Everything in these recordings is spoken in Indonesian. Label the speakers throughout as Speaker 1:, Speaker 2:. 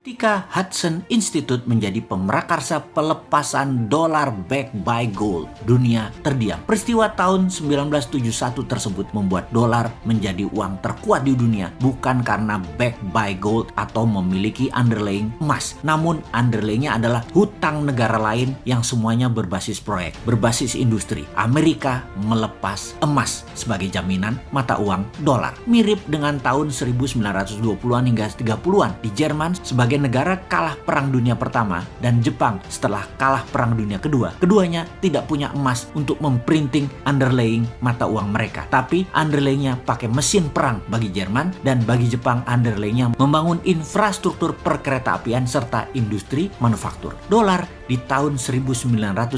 Speaker 1: Ketika Hudson Institute menjadi pemrakarsa pelepasan dolar backed by gold, dunia terdiam. Peristiwa tahun 1971 tersebut membuat dolar menjadi uang terkuat di dunia, bukan karena backed by gold atau memiliki underlying emas. Namun underlyingnya adalah hutang negara lain yang semuanya berbasis proyek, berbasis industri. Amerika melepas emas sebagai jaminan mata uang dolar. Mirip dengan tahun 1920-an hingga 30-an di Jerman sebagai negara kalah Perang Dunia Pertama dan Jepang setelah kalah Perang Dunia Kedua. Keduanya tidak punya emas untuk memprinting underlying mata uang mereka. Tapi underlyingnya pakai mesin perang bagi Jerman, dan bagi Jepang underlyingnya membangun infrastruktur perkeretaapian serta industri manufaktur. Dolar di tahun 1971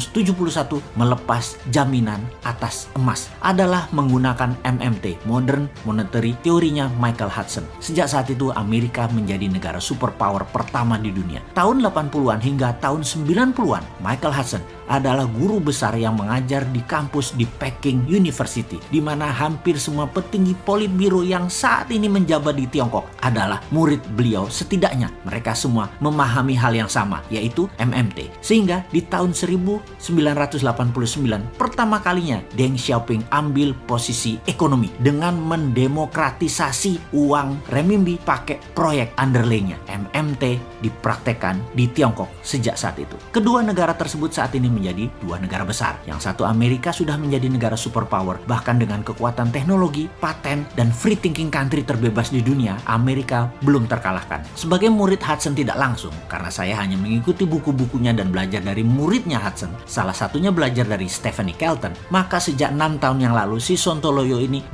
Speaker 1: melepas jaminan atas emas adalah menggunakan MMT, Modern Monetary teorinya Michael Hudson. Sejak saat itu Amerika menjadi negara superpower pertama di dunia. Tahun 80-an hingga tahun 90-an, Michael Hudson adalah guru besar yang mengajar di kampus di Peking University, di mana hampir semua petinggi politbiro yang saat ini menjabat di Tiongkok adalah murid beliau. Setidaknya mereka semua memahami hal yang sama, yaitu MMT. Sehingga di tahun 1989 pertama kalinya Deng Xiaoping ambil posisi ekonomi dengan mendemokratisasi uang renminbi pakai proyek underlyingnya. MMT dipraktekkan di Tiongkok sejak saat itu. Kedua negara tersebut saat ini menjadi dua negara besar. Yang satu, Amerika, sudah menjadi negara superpower, bahkan dengan kekuatan teknologi, paten, dan free thinking country terbebas di dunia. Amerika belum terkalahkan. Sebagai murid Hudson tidak langsung, karena saya hanya mengikuti buku-bukunya dan belajar dari muridnya Hudson, salah satunya belajar dari Stephanie Kelton, maka sejak 6 tahun yang lalu si Sontoloyo ini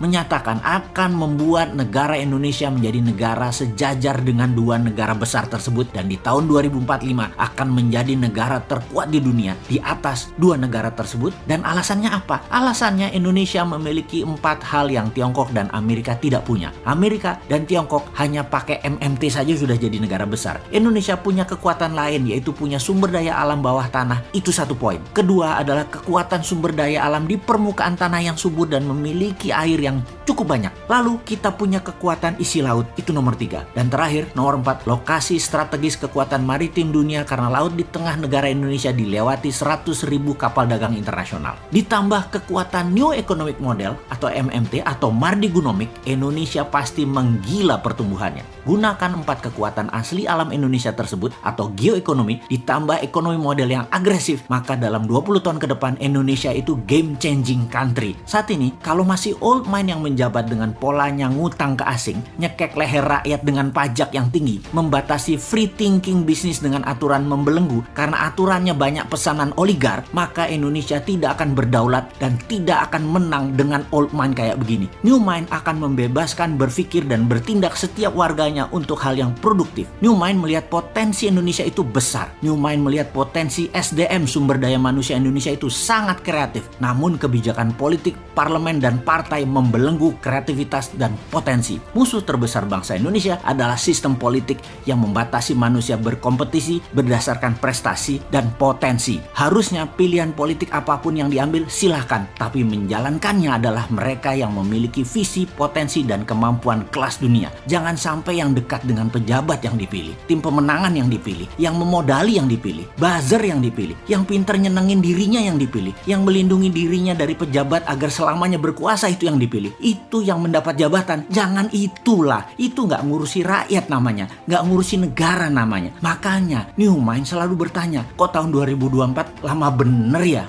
Speaker 1: menyatakan akan membuat negara Indonesia menjadi negara sejajar dengan dua negara besar tersebut, dan di tahun 2045 akan menjadi negara terkuat di dunia di atas dua negara tersebut. Dan alasannya apa? Alasannya Indonesia memiliki 4 hal yang Tiongkok dan Amerika tidak punya. Amerika dan Tiongkok hanya pakai MMT saja sudah jadi negara besar. Indonesia punya kekuatan lain, yaitu punya sumber daya alam bawah tanah. Itu satu poin. Kedua adalah kekuatan sumber daya alam di permukaan tanah yang subur dan memiliki air yang cukup banyak. Lalu kita punya kekuatan isi laut. Itu nomor 3. Dan terakhir, nomor 4, lokasi strategis kekuatan maritim dunia, karena laut di tengah negara Indonesia dilewati 100.000 kapal dagang internasional. Ditambah kekuatan New Economic Model atau MMT atau Mardigonomic, Indonesia pasti menggila pertumbuhannya. Gunakan 4 kekuatan asli alam Indonesia tersebut atau geoekonomi ditambah ekonomi model yang agresif, maka dalam 20 tahun ke depan Indonesia itu game changing country. Saat ini kalau masih old mind yang menjabat dengan polanya ngutang ke asing, nyekek leher rakyat dengan pajak yang tinggi, membatasi free thinking bisnis dengan aturan membelenggu karena aturannya banyak pesanan oligark, maka Indonesia tidak akan berdaulat dan tidak akan menang dengan old mind kayak begini. New mind akan membebaskan berpikir dan bertindak setiap warganya untuk hal yang produktif. New mind melihat potensi Indonesia itu besar. New mind melihat potensi SDM, sumber daya manusia Indonesia itu sangat kreatif. Namun kebijakan politik, parlemen, dan partai membelenggu kreativitas dan potensi. Musuh terbesar bangsa Indonesia adalah sistem politik yang membatasi manusia berkompetisi berdasarkan prestasi dan potensi. Harusnya pilihan politik apapun yang diambil silahkan, tapi menjalankannya adalah mereka yang memiliki visi, potensi, dan kemampuan kelas dunia. Jangan sampai yang dekat dengan pejabat yang dipilih, tim pemenangan yang dipilih, yang memodali yang dipilih, buzzer yang dipilih, yang pinter nyenengin dirinya yang dipilih, yang melindungi dirinya dari pejabat agar selamanya berkuasa itu yang dipilih. Itu yang mendapat jabatan. Jangan itulah. Itu nggak ngurusi rakyat namanya, nggak ngurusi negara namanya. Makanya New Mind selalu bertanya, kok tahun 2024 lama bener ya?